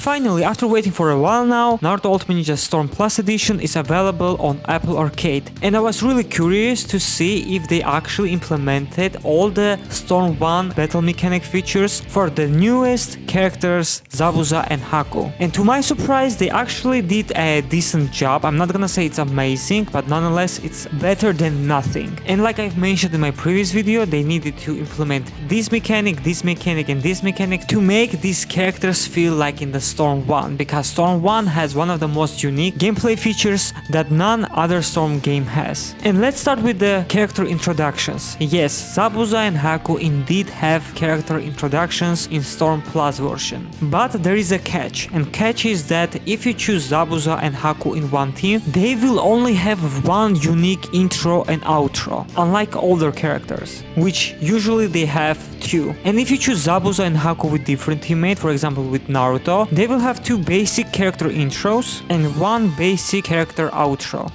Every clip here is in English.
finally, after waiting for a while now, Naruto Ultimate Ninja Storm Plus Edition is available on Apple Arcade. And I was really curious to see if they actually implemented all the Storm 1 battle mechanic features for the newest characters Zabuza and Haku. And to my surprise, they actually did a decent job. I'm not gonna say it's amazing, but nonetheless it's better than nothing. And like I've mentioned in my previous video, they needed to implement this mechanic, and this mechanic to make these characters feel like in the Storm 1, because Storm 1 has one of the most unique gameplay features that none other Storm game has. And let's start with the character introductions. Yes, Zabuza and Haku indeed have character introductions in Storm Plus version. But there is a catch, and catch is that if you choose Zabuza and Haku in one team, they will only have one unique intro and outro, unlike older characters, which usually they have two. And if you choose Zabuza and Haku with different teammate, for example with Naruto, they will have two basic character intros and one basic character outro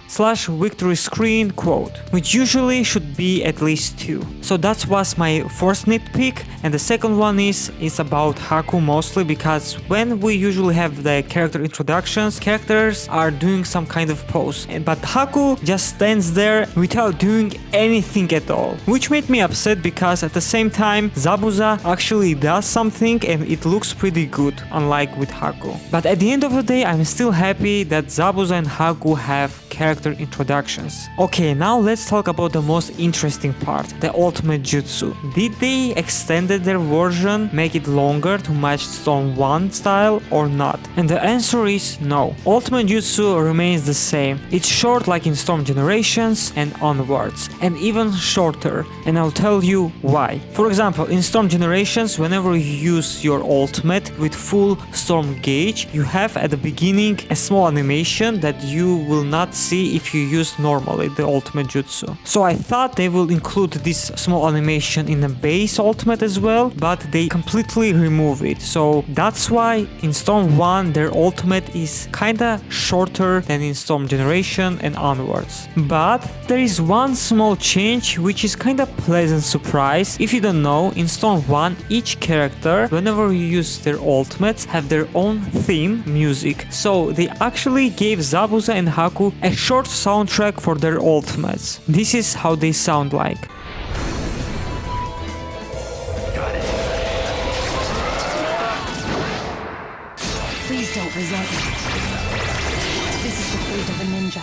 / victory screen quote, which usually should be at least two. So that was my first nitpick. And the second one is about Haku mostly, because when we usually have the character introductions, characters are doing some kind of pose, but Haku just stands there without doing anything at all, which made me upset because at the same time Zabuza actually does something and it looks pretty good, unlike with Haku. But at the end of the day, I'm still happy that Zabuza and Haku have character introductions. Okay, now let's talk about the most interesting part, the ultimate jutsu. Did they extend their version, make it longer to match Storm 1 style or not? And the answer is no. Ultimate jutsu remains the same. It's short like in Storm Generations and onwards, and even shorter, and I'll tell you why. For example, in Storm Generations, whenever you use your ultimate with full Storm gauge, you have at the beginning a small animation that you will not see if you use normally the ultimate jutsu. So I thought they will include this small animation in the base ultimate as well, but they completely remove it. So that's why in Storm 1 their ultimate is kinda shorter than in Storm Generation and onwards. But there is one small change which is kinda pleasant surprise. If you don't know, in Storm 1 each character, whenever you use their ultimates, have their own theme music. So they actually gave Zabuza and Haku a short soundtrack for their ultimates. This is how they sound like. Please don't resent me. This is the fate of a ninja.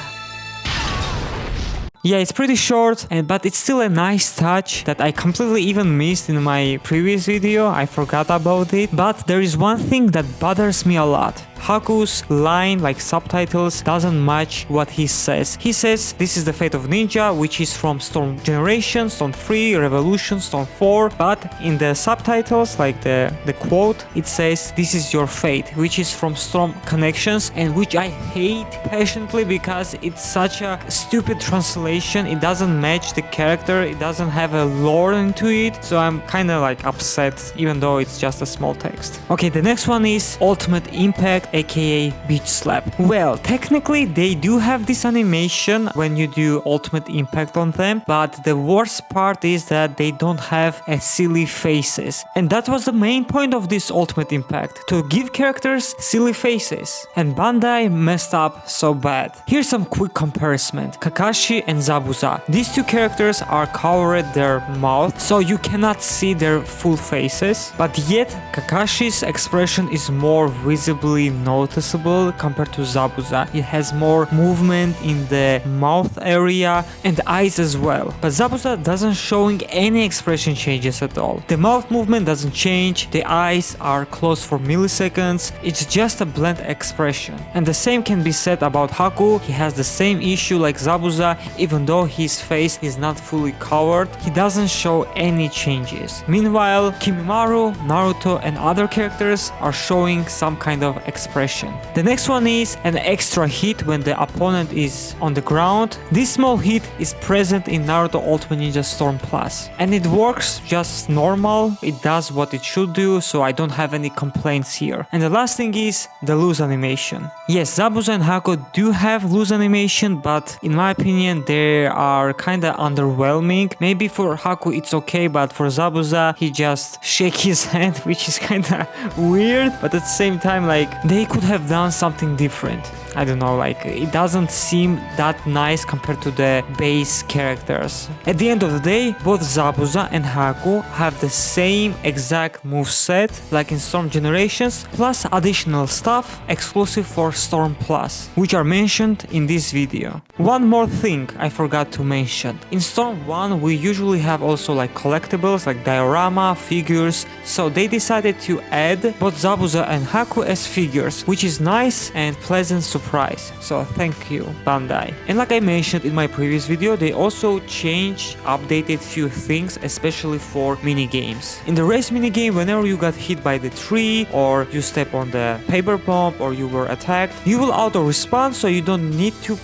Yeah, it's pretty short, but it's still a nice touch that I completely even missed in my previous video. I forgot about it. But there is one thing that bothers me a lot. Haku's line, like subtitles, doesn't match what he says. He says, this is the fate of ninja, which is from Storm Generation, Storm 3, Revolution, Storm 4. But in the subtitles, like the quote, it says, this is your fate, which is from Storm Connections, and which I hate passionately because it's such a stupid translation. It doesn't match the character, it doesn't have a lore into it. So I'm kind of like upset, even though it's just a small text. Okay, the next one is Ultimate Impact, aka Beach Slap. Well, technically they do have this animation when you do Ultimate Impact on them, but the worst part is that they don't have a silly faces. And that was the main point of this Ultimate Impact, to give characters silly faces. And Bandai messed up so bad. Here's some quick comparison. Kakashi and Zabuza. These two characters are covered their mouth, so you cannot see their full faces, but yet Kakashi's expression is more visibly noticeable compared to Zabuza. It has more movement in the mouth area and eyes as well. But Zabuza doesn't showing any expression changes at all. The mouth movement doesn't change, the eyes are closed for milliseconds, it's just a bland expression. And the same can be said about Haku. He has the same issue like Zabuza, even though his face is not fully covered, he doesn't show any changes. Meanwhile, Kimimaro, Naruto and other characters are showing some kind of expression. The next one is an extra hit when the opponent is on the ground. This small hit is present in Naruto Ultimate Ninja Storm Plus, and it works just normal, it does what it should do, so I don't have any complaints here. And the last thing is the lose animation. Yes, Zabuza and Haku do have lose animation, but in my opinion they are kinda underwhelming. Maybe for Haku it's okay, but for Zabuza he just shake his hand, which is kinda weird, but at the same time like they they could have done something different. I don't know, like it doesn't seem that nice compared to the base characters. At the end of the day, both Zabuza and Haku have the same exact moveset like in Storm Generations, plus additional stuff exclusive for Storm Plus, which are mentioned in this video. One more thing I forgot to mention. In Storm 1 we usually have also like collectibles like diorama, figures, so they decided to add both Zabuza and Haku as figures, which is nice and pleasant surprise. So thank you, Bandai. And like I mentioned in my previous video, they also changed, updated few things, especially for minigames. In the race minigame, whenever you got hit by the tree, or you step on the paper bomb, or you were attacked, you will auto respawn, so you don't need to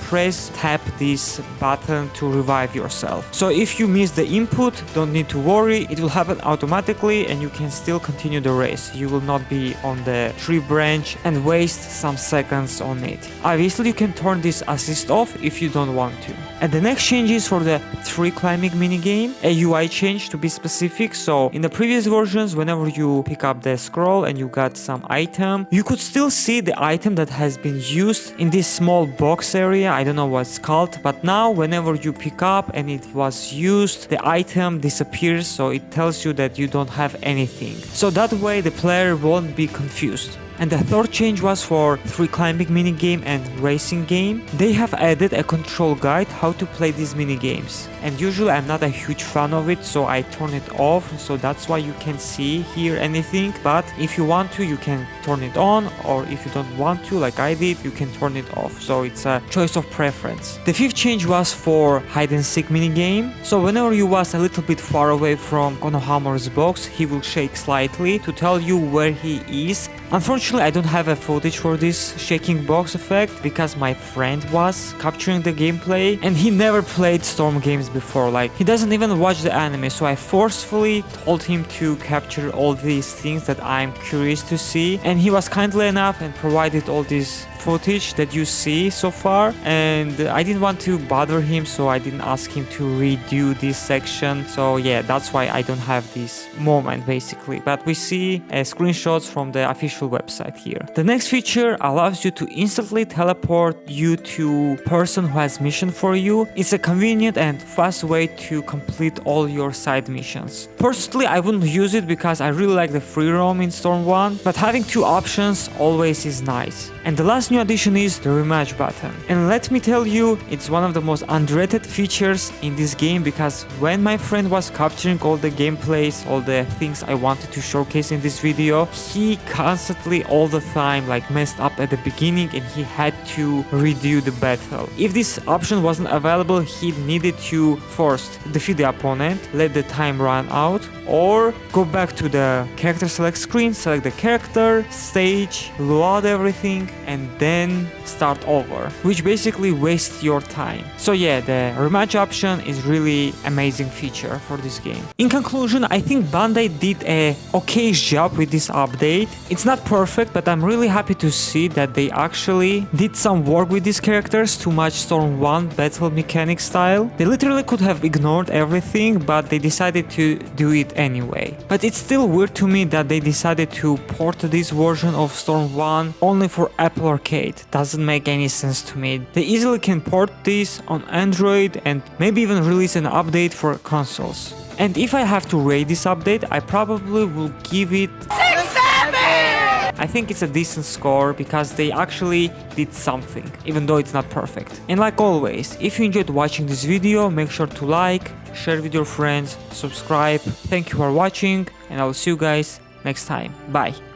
tap this button to revive yourself. So if you miss the input, don't need to worry, it will happen automatically and you can still continue the race. You will not be on the tree branch and waste some seconds on it. Obviously you can turn this assist off if you don't want to. And the next change is for the tree climbing minigame, a UI change to be specific. So in the previous versions, whenever you pick up the scroll and you got some item, you could still see the item that has been used in this small box area. I don't know what it's called, but now whenever you pick up and it was used, the item disappears, so it tells you that you don't have anything. So that way the player won't be confused. And the third change was for tree climbing minigame and racing game. They have added a control guide how to play these minigames. And usually I'm not a huge fan of it, so I turn it off, so that's why you can't see, hear anything. But if you want to, you can turn it on, or if you don't want to, like I did, you can turn it off. So it's a choice of preference. The fifth change was for hide and seek minigame. So whenever you was a little bit far away from Konohamaru's box, he will shake slightly to tell you where he is. Unfortunately, I don't have a footage for this shaking box effect because my friend was capturing the gameplay and he never played Storm games before, like he doesn't even watch the anime, so I forcefully told him to capture all these things that I'm curious to see, and he was kindly enough and provided all these footage that you see so far. And I didn't want to bother him, so I didn't ask him to redo this section. So yeah, that's why I don't have this moment basically, but we see screenshots from the official website here. The next feature allows you to instantly teleport you to person who has mission for you. It's a convenient and fast way to complete all your side missions. Personally, I wouldn't use it because I really like the free roam in Storm 1, but having two options always is nice. And the last new addition is the rematch button. And let me tell you, it's one of the most underrated features in this game, because when my friend was capturing all the gameplays, all the things I wanted to showcase in this video, he constantly all the time like messed up at the beginning and he had to redo the battle. If this option wasn't available, he needed to first defeat the opponent, let the time run out, or go back to the character select screen, select the character, stage, load everything, and then start over, which basically wastes your time. So yeah, the rematch option is really amazing feature for this game. In conclusion, I think Bandai did a okay job with this update. It's not perfect, but I'm really happy to see that they actually did some work with these characters to match Storm 1 battle mechanic style. They literally could have ignored everything, but they decided to do it anyway. But it's still weird to me that they decided to port this version of Storm 1 only for Apple Arcade. Doesn't make any sense to me. They easily can port this on Android and maybe even release an update for consoles. And if I have to rate this update, I probably will give it 6/7! I think it's a decent score because they actually did something, even though it's not perfect. And like always, if you enjoyed watching this video, make sure to like, share with your friends, subscribe. Thank you for watching, and I will see you guys next time. Bye!